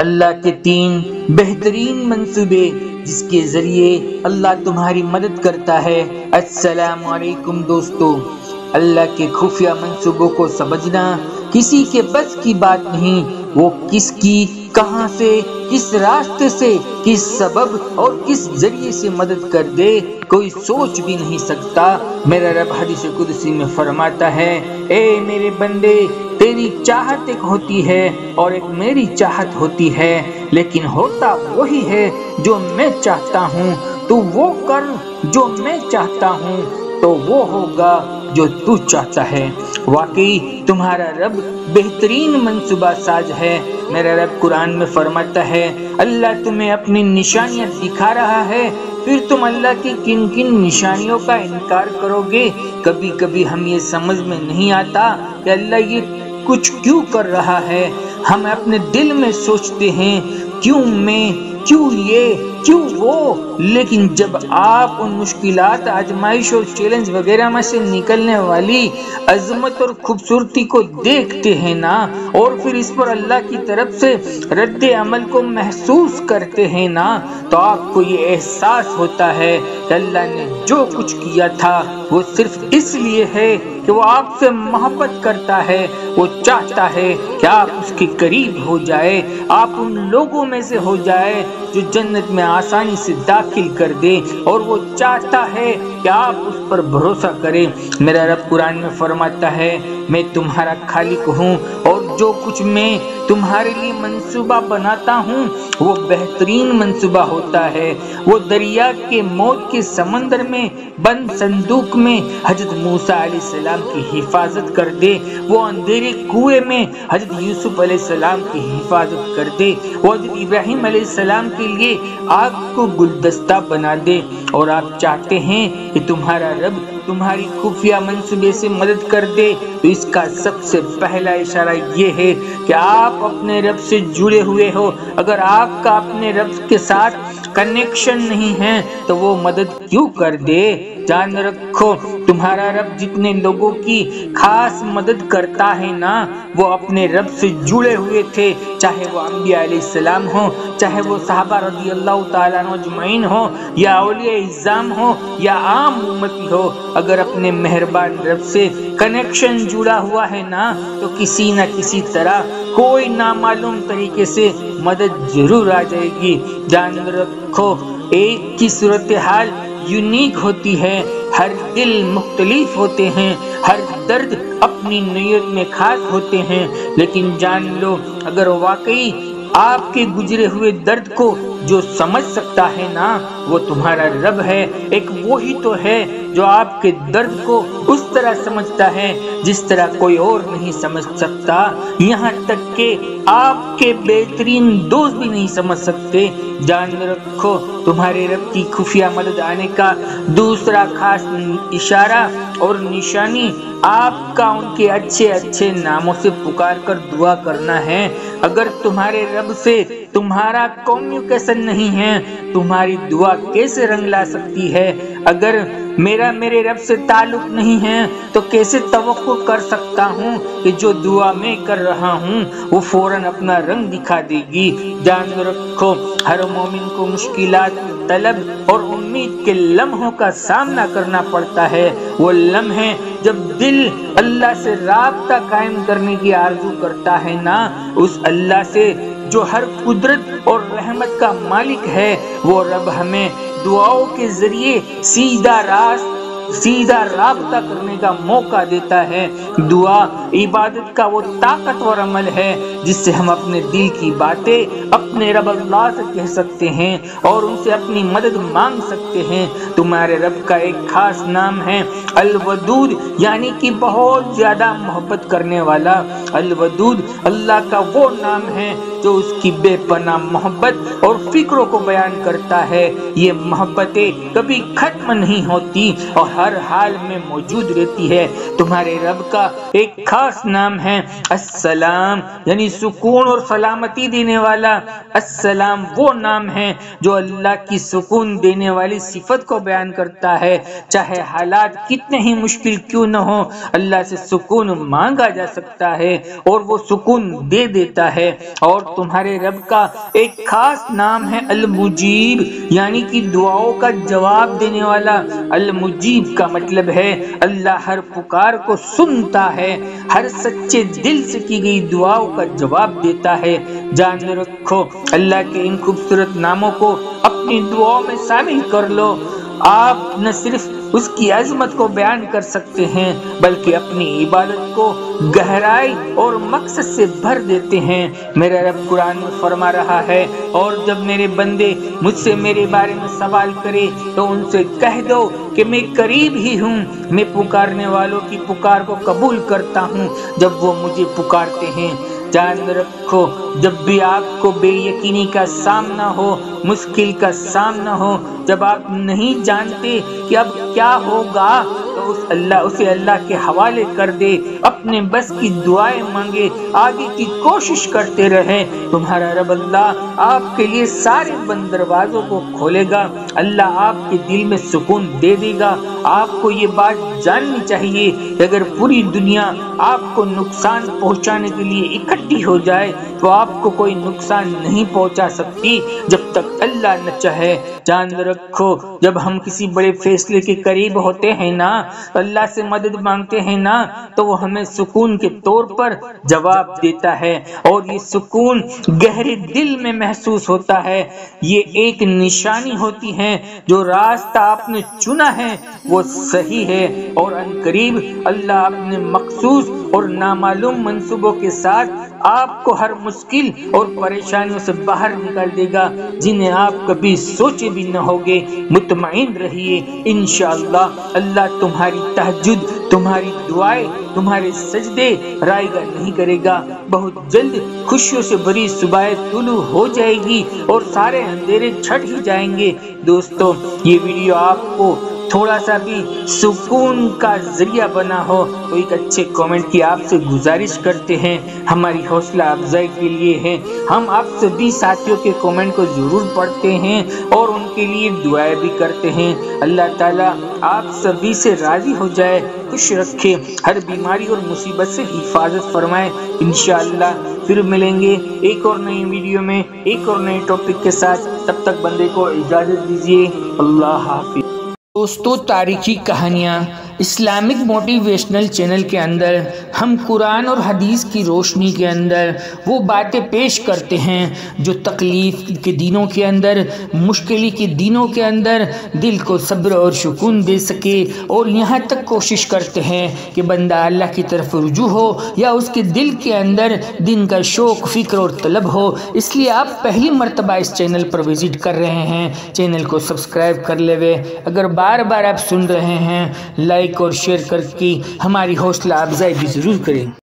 اللہ کے 3 بہترین منصوبے جس کے ذریعے اللہ تمہاری مدد کرتا ہے۔ السلام علیکم دوستو، اللہ کے خفیہ منصوبوں کو سمجھنا کسی کے بس کی بات نہیں۔ وہ کس کی، کہاں سے، کس راستے سے، کس سبب اور کس ذریعے سے مدد کر دے کوئی سوچ بھی نہیں سکتا۔ میرا رب حدیث قدسی میں فرماتا ہے، اے میرے بندے، تیری چاہت ایک ہوتی ہے اور ایک میری چاہت ہوتی ہے، لیکن ہوتا وہی ہے جو میں چاہتا ہوں۔ تو وہ کر جو میں چاہتا ہوں تو وہ ہوگا جو تو چاہتا ہے۔ واقعی تمہارا رب بہترین منصوبہ ساز ہے۔ میرا رب قرآن میں فرماتا ہے، اللہ تمہیں اپنی نشانیاں دکھا رہا ہے، پھر تم اللہ کی کن کن نشانیوں کا انکار کرو گے۔ کبھی کبھی ہم یہ سمجھ میں نہیں آتا کہ اللہ یہ کچھ کیوں کر رہا ہے۔ ہم اپنے دل میں سوچتے ہیں، کیوں میں، کیوں یہ، کیوں وہ، لیکن جب آپ ان مشکلات، آزمائش اور چیلنج وغیرہ میں سے نکلنے والی عظمت اور خوبصورتی کو دیکھتے ہیں نا، اور پھر اس پر اللہ کی طرف سے رد عمل کو محسوس کرتے ہیں نا، تو آپ کو یہ احساس ہوتا ہے کہ اللہ نے جو کچھ کیا تھا وہ صرف اس لیے ہے کہ وہ آپ سے محبت کرتا ہے۔ وہ چاہتا ہے کہ آپ اس کے قریب ہو جائے، آپ ان لوگوں میں سے ہو جائے جو جنت میں آسانی سے داخل کر دے، اور وہ چاہتا ہے کہ آپ اس پر بھروسہ کریں۔ میرا رب قرآن میں فرماتا ہے، میں تمہارا خالق ہوں، اور جو کچھ میں تمہارے لیے منصوبہ بناتا ہوں وہ بہترین منصوبہ ہوتا ہے۔ وہ دریا کے موت کے سمندر میں بند صندوق میں حضرت موسیٰ علیہ السلام کی حفاظت کر دے، وہ اندھیرے کنویں میں حضرت یوسف علیہ السلام کی حفاظت کر دے، وہ حضرت ابراہیم علیہ السلام کے لیے آگ کو گلدستہ بنا دے، اور آپ چاہتے ہیں کہ تمہارا رب تمہاری خفیہ منصوبے سے مدد کر دے، تو اس کا سب سے پہلا اشارہ یہ ہے کہ آپ اپنے رب سے جڑے ہوئے ہو۔ اگر آپ کا اپنے رب کے ساتھ کنیکشن نہیں ہے تو وہ مدد کیوں کر دے؟ جان رکھو، تمہارا رب جتنے لوگوں کی خاص مدد کرتا ہے نا، وہ اپنے رب سے جڑے ہوئے تھے، چاہے وہ انبیاء علیہ السلام ہوں، چاہے وہ صحابہ رضی اللہ تعالیٰ عنہ اجمعین ہوں، یا اولیاء اعظام ہوں، یا عام امتی ہو۔ اگر اپنے مہربان رب سے کنیکشن جڑا ہوا ہے نا، تو کسی نہ کسی طرح کوئی نامعلوم طریقے سے مدد ضرور آ جائے گی۔ جان رکھو، ایک کی صورتحال یونیک ہوتی ہے، ہر دل مختلف ہوتے ہیں، ہر درد اپنی نیت میں خاص ہوتے ہیں، لیکن جان لو، اگر واقعی آپ کے گزرے ہوئے درد کو جو سمجھ سکتا ہے نا، وہ تمہارا رب ہے۔ ایک وہی تو ہے جو آپ کے درد کو اس طرح سمجھتا ہے جس طرح کوئی اور نہیں سمجھ سکتا، یہاں تک کہ آپ کے بہترین دوست بھی نہیں سمجھ سکتے۔ جان رکھو، تمہارے رب کی خفیہ مدد آنے کا دوسرا خاص اشارہ اور نشانی آپ کا ان کے اچھے اچھے ناموں سے پکار کر دعا کرنا ہے۔ اگر تمہارے رب سے تمہارا کمیونیکیشن نہیں ہے، تمہاری دعا کیسے رنگ لا سکتی ہے؟ اگر میرے رب سے تعلق نہیں ہے تو کیسے توقع کر سکتا ہوں کہ جو دعا میں کر رہا ہوں وہ فوراً اپنا رنگ دکھا دے گی؟ جان رکھو، ہر مومن کو مشکلات، طلب اور امید کے لمحوں کا سامنا کرنا پڑتا ہے۔ وہ لمحے جب دل اللہ سے رابطہ قائم کرنے کی آرزو کرتا ہے نا، اس اللہ سے جو ہر قدرت اور رحمت کا مالک ہے، وہ رب ہمیں دعاؤں کے ذریعے سیدھا رابطہ کرنے کا موقع دیتا ہے۔ دعا عبادت کا وہ طاقتور عمل ہے جس سے ہم اپنے دل کی باتیں اپنے رب اللہ سے کہہ سکتے ہیں اور ان سے اپنی مدد مانگ سکتے ہیں۔ تمہارے رب کا ایک خاص نام ہے الودود، یعنی کہ بہت زیادہ محبت کرنے والا۔ الودود اللہ کا وہ نام ہے جو اس کی بے پناہ محبت اور فکروں کو بیان کرتا ہے۔ یہ محبتیں کبھی ختم نہیں ہوتی اور ہر حال میں موجود رہتی ہے۔ تمہارے رب کا ایک خاص نام ہے السلام، یعنی سکون اور سلامتی دینے والا۔ السلام وہ نام ہے جو اللہ کی سکون دینے والی صفت کو بیان کرتا ہے۔ چاہے حالات کتنے ہی مشکل کیوں نہ ہو، اللہ سے سکون مانگا جا سکتا ہے اور وہ سکون دے دیتا ہے۔ اور تمہارے رب کا ایک خاص نام ہے المجیب، یعنی کہ دعاؤں کا جواب دینے والا۔ المجیب کا مطلب ہے اللہ ہر پکار کو سنتا ہے، ہر سچے دل سے کی گئی دعاؤں کا جواب دیتا ہے۔ جان رکھو اللہ کے ان خوبصورت ناموں کو اپنی دعاؤں میں شامل کر لو۔ آپ نہ صرف اس کی عظمت کو بیان کر سکتے ہیں بلکہ اپنی عبادت کو گہرائی اور مقصد سے بھر دیتے ہیں۔ میرا رب قرآن میں فرما رہا ہے، اور جب میرے بندے مجھ سے میرے بارے میں سوال کرے تو ان سے کہہ دو کہ میں قریب ہی ہوں، میں پکارنے والوں کی پکار کو قبول کرتا ہوں جب وہ مجھے پکارتے ہیں۔ جان رکھو جب بھی آپ کو بے یقینی کا سامنا ہو، مشکل کا سامنا ہو، جب آپ نہیں جانتے کہ اب کیا ہوگا تو اسے اللہ کے حوالے کر دے، اپنے بس کی دعائیں مانگے، آگے کی کوشش کرتے رہے۔ تمہارا رب اللہ آپ کے لیے سارے بند دروازوں کو کھولے گا، اللہ آپ کے دل میں سکون دے دے گا۔ آپ کو یہ بات جاننی چاہیے کہ اگر پوری دنیا آپ کو نقصان پہنچانے کے لیے اکٹھی ہو جائے تو آپ کو کوئی نقصان نہیں پہنچا سکتی جب تک اللہ نہ چاہے۔ جان رکھو جب ہم کسی بڑے فیصلے کے قریب ہوتے ہیں نا، اللہ سے مدد مانگتے ہیں نا، تو وہ ہمیں سکون کے طور پر جواب دیتا ہے، اور یہ سکون گہرے دل میں محسوس ہوتا ہے۔ یہ ایک نشانی ہوتی ہے جو راستہ آپ نے چنا ہے وہ صحیح ہے، اور عنقریب اللہ اپنے مخصوص اور نامعلوم منصوبوں کے ساتھ آپ کو ہر مشکل اور پریشانیوں سے باہر نکال دے گا جنہیں آپ کبھی سوچے بھی نہ ہوگے۔ مطمئن رہیے، انشاءاللہ اللہ تمہاری تہجد، تمہاری دعائیں، تمہارے سجدے رائے گا نہیں کرے گا۔ بہت جلد خوشیوں سے بھری صبح طلوع ہو جائے گی اور سارے اندھیرے چھٹ ہی جائیں گے۔ دوستو یہ ویڈیو آپ کو تھوڑا سا بھی سکون کا ذریعہ بنا ہو تو ایک اچھے کامنٹ کی آپ سے گزارش کرتے ہیں، ہماری حوصلہ افزائی کے لیے ہے۔ ہم آپ سبھی ساتھیوں کے کامنٹ کو ضرور پڑھتے ہیں اور ان کے لیے دعائیں بھی کرتے ہیں۔ اللہ تعالیٰ آپ سبھی سے راضی ہو جائے، خوش رکھے، ہر بیماری اور مصیبت سے حفاظت فرمائے۔ انشاءاللہ پھر ملیں گے ایک اور نئی ویڈیو میں ایک اور نئے ٹاپک کے ساتھ، تب تک بندے کو اجازت دیجیے، اللہ حافظ۔ دوستو تاریخی کہانیاں اسلامک موٹیویشنل چینل کے اندر ہم قرآن اور حدیث کی روشنی کے اندر وہ باتیں پیش کرتے ہیں جو تکلیف کے دنوں کے اندر، مشکل کے دنوں کے اندر دل کو صبر اور سکون دے سکے، اور یہاں تک کوشش کرتے ہیں کہ بندہ اللہ کی طرف رجوع ہو یا اس کے دل کے اندر دین کا شوق، فکر اور طلب ہو۔ اس لیے آپ پہلی مرتبہ اس چینل پر وزٹ کر رہے ہیں، چینل کو سبسکرائب کر لے وے۔ اگر بار بار آپ سن رہے ہیں، لائک اور شیئر کر کے ہماری حوصلہ افزائی بھی ضرور کریں۔